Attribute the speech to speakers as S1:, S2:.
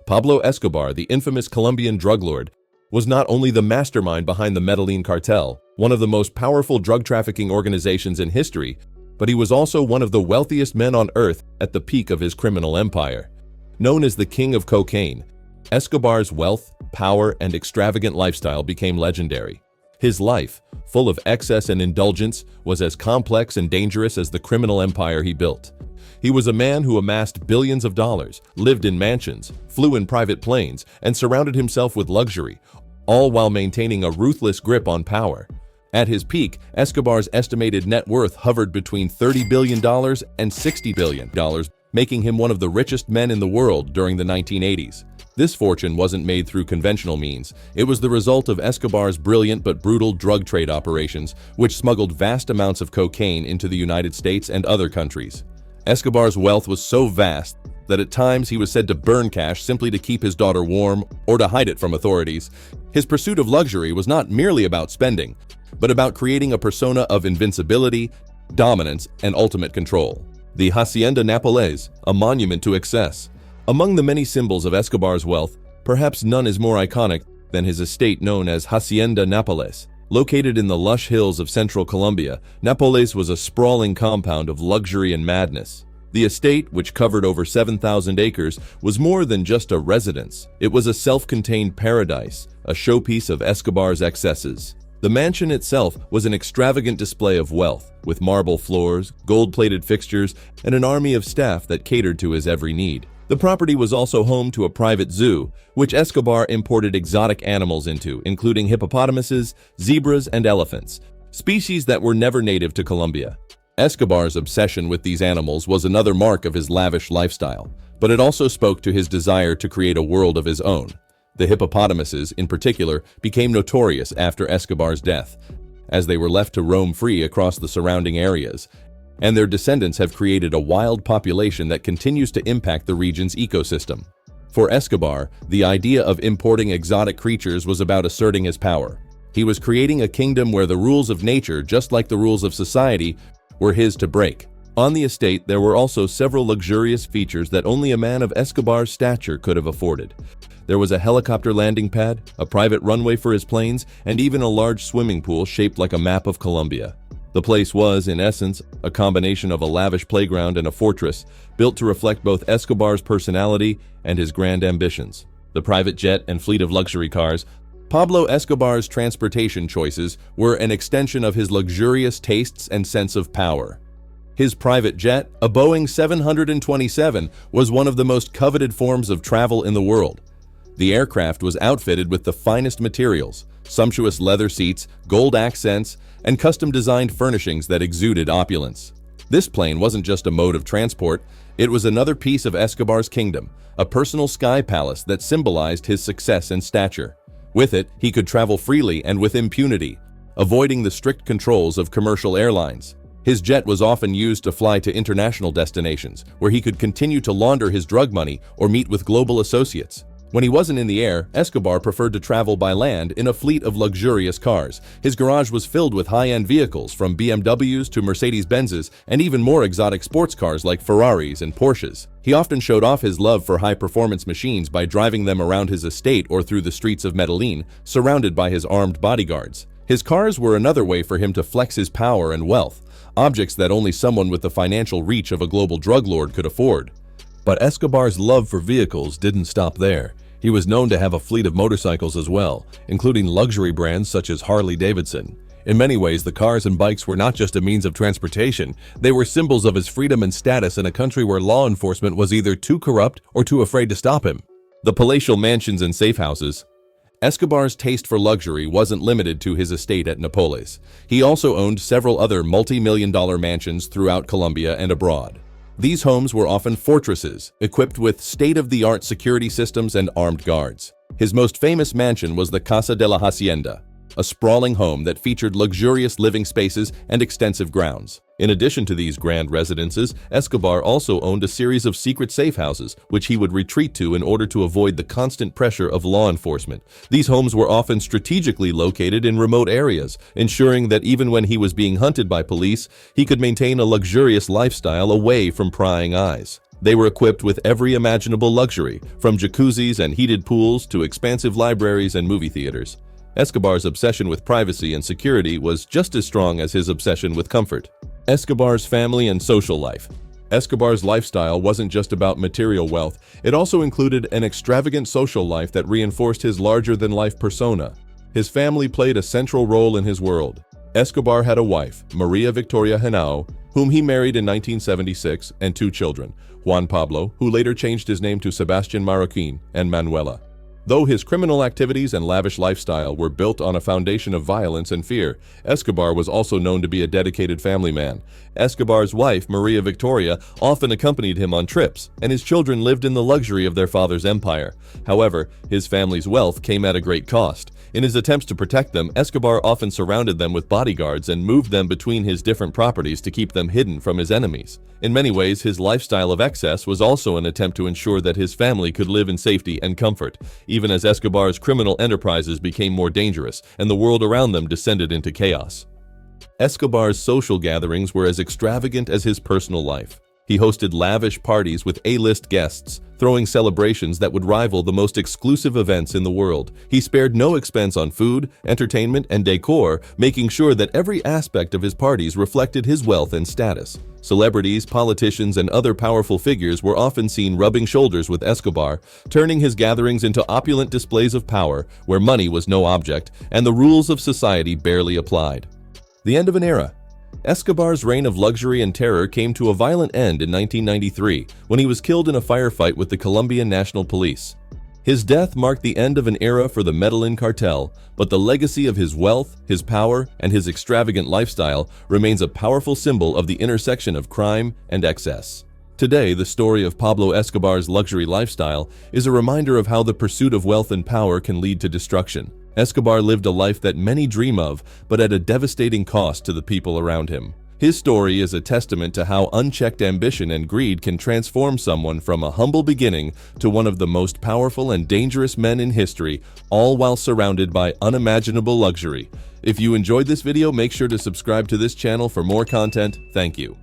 S1: Pablo Escobar, the infamous Colombian drug lord, was not only the mastermind behind the Medellin cartel, one of the most powerful drug trafficking organizations in history, but he was also one of the wealthiest men on earth at the peak of his criminal empire. Known as the King of Cocaine, Escobar's wealth, power, and extravagant lifestyle became legendary. His life, full of excess and indulgence, was as complex and dangerous as the criminal empire he built. He was a man who amassed billions of dollars, lived in mansions, flew in private planes, and surrounded himself with luxury, all while maintaining a ruthless grip on power. At his peak, Escobar's estimated net worth hovered between $30 billion and $60 billion, making him one of the richest men in the world during the 1980s. This fortune wasn't made through conventional means. It was the result of Escobar's brilliant but brutal drug trade operations, which smuggled vast amounts of cocaine into the United States and other countries. Escobar's wealth was so vast that at times he was said to burn cash simply to keep his daughter warm or to hide it from authorities. His pursuit of luxury was not merely about spending, but about creating a persona of invincibility, dominance, and ultimate control. The Hacienda Nápoles, a monument to excess. Among the many symbols of Escobar's wealth, perhaps none is more iconic than his estate known as Hacienda Nápoles. Located in the lush hills of central Colombia, Nápoles was a sprawling compound of luxury and madness. The estate, which covered over 7,000 acres, was more than just a residence. It was a self-contained paradise, a showpiece of Escobar's excesses. The mansion itself was an extravagant display of wealth, with marble floors, gold-plated fixtures, and an army of staff that catered to his every need. The property was also home to a private zoo, which Escobar imported exotic animals into, including hippopotamuses, zebras, and elephants, species that were never native to Colombia. Escobar's obsession with these animals was another mark of his lavish lifestyle, but it also spoke to his desire to create a world of his own. The hippopotamuses, in particular, became notorious after Escobar's death, as they were left to roam free across the surrounding areas, and their descendants have created a wild population that continues to impact the region's ecosystem. For Escobar, the idea of importing exotic creatures was about asserting his power. He was creating a kingdom where the rules of nature, just like the rules of society, were his to break. On the estate, there were also several luxurious features that only a man of Escobar's stature could have afforded. There was a helicopter landing pad, a private runway for his planes, and even a large swimming pool shaped like a map of Colombia. The place was, in essence, a combination of a lavish playground and a fortress, built to reflect both Escobar's personality and his grand ambitions. The private jet and fleet of luxury cars, Pablo Escobar's transportation choices were an extension of his luxurious tastes and sense of power. His private jet, a Boeing 727, was one of the most coveted forms of travel in the world. The aircraft was outfitted with the finest materials, sumptuous leather seats, gold accents, and custom-designed furnishings that exuded opulence. This plane wasn't just a mode of transport, it was another piece of Escobar's kingdom, a personal sky palace that symbolized his success and stature. With it, he could travel freely and with impunity, avoiding the strict controls of commercial airlines. His jet was often used to fly to international destinations, where he could continue to launder his drug money or meet with global associates. When he wasn't in the air, Escobar preferred to travel by land in a fleet of luxurious cars. His garage was filled with high-end vehicles, from BMWs to Mercedes-Benzes, and even more exotic sports cars like Ferraris and Porsches. He often showed off his love for high-performance machines by driving them around his estate or through the streets of Medellin, surrounded by his armed bodyguards. His cars were another way for him to flex his power and wealth, objects that only someone with the financial reach of a global drug lord could afford. But Escobar's love for vehicles didn't stop there. He was known to have a fleet of motorcycles as well, including luxury brands such as Harley-Davidson. In many ways, the cars and bikes were not just a means of transportation, they were symbols of his freedom and status in a country where law enforcement was either too corrupt or too afraid to stop him. The palatial mansions and safe houses. Escobar's taste for luxury wasn't limited to his estate at Nápoles. He also owned several other multi-million-dollar mansions throughout Colombia and abroad. These homes were often fortresses, equipped with state-of-the-art security systems and armed guards. His most famous mansion was the Casa de la Hacienda, a sprawling home that featured luxurious living spaces and extensive grounds. In addition to these grand residences, Escobar also owned a series of secret safe houses, which he would retreat to in order to avoid the constant pressure of law enforcement. These homes were often strategically located in remote areas, ensuring that even when he was being hunted by police, he could maintain a luxurious lifestyle away from prying eyes. They were equipped with every imaginable luxury, from jacuzzis and heated pools to expansive libraries and movie theaters. Escobar's obsession with privacy and security was just as strong as his obsession with comfort. Escobar's family and social life. Escobar's lifestyle wasn't just about material wealth, it also included an extravagant social life that reinforced his larger-than-life persona. His family played a central role in his world. Escobar had a wife, Maria Victoria Henao, whom he married in 1976, and two children, Juan Pablo, who later changed his name to Sebastian Marroquin, and Manuela. Though his criminal activities and lavish lifestyle were built on a foundation of violence and fear, Escobar was also known to be a dedicated family man. Escobar's wife, Maria Victoria, often accompanied him on trips, and his children lived in the luxury of their father's empire. However, his family's wealth came at a great cost. In his attempts to protect them, Escobar often surrounded them with bodyguards and moved them between his different properties to keep them hidden from his enemies. In many ways, his lifestyle of excess was also an attempt to ensure that his family could live in safety and comfort, even as Escobar's criminal enterprises became more dangerous and the world around them descended into chaos. Escobar's social gatherings were as extravagant as his personal life. He hosted lavish parties with A-list guests, throwing celebrations that would rival the most exclusive events in the world. He spared no expense on food, entertainment, and decor, making sure that every aspect of his parties reflected his wealth and status. Celebrities, politicians, and other powerful figures were often seen rubbing shoulders with Escobar, turning his gatherings into opulent displays of power where money was no object and the rules of society barely applied. The end of an era. Escobar's reign of luxury and terror came to a violent end in 1993 when he was killed in a firefight with the Colombian National Police. His death marked the end of an era for the Medellin cartel, but the legacy of his wealth, his power, and his extravagant lifestyle remains a powerful symbol of the intersection of crime and excess. Today, the story of Pablo Escobar's luxury lifestyle is a reminder of how the pursuit of wealth and power can lead to destruction. Escobar lived a life that many dream of, but at a devastating cost to the people around him. His story is a testament to how unchecked ambition and greed can transform someone from a humble beginning to one of the most powerful and dangerous men in history, all while surrounded by unimaginable luxury. If you enjoyed this video, make sure to subscribe to this channel for more content. Thank you.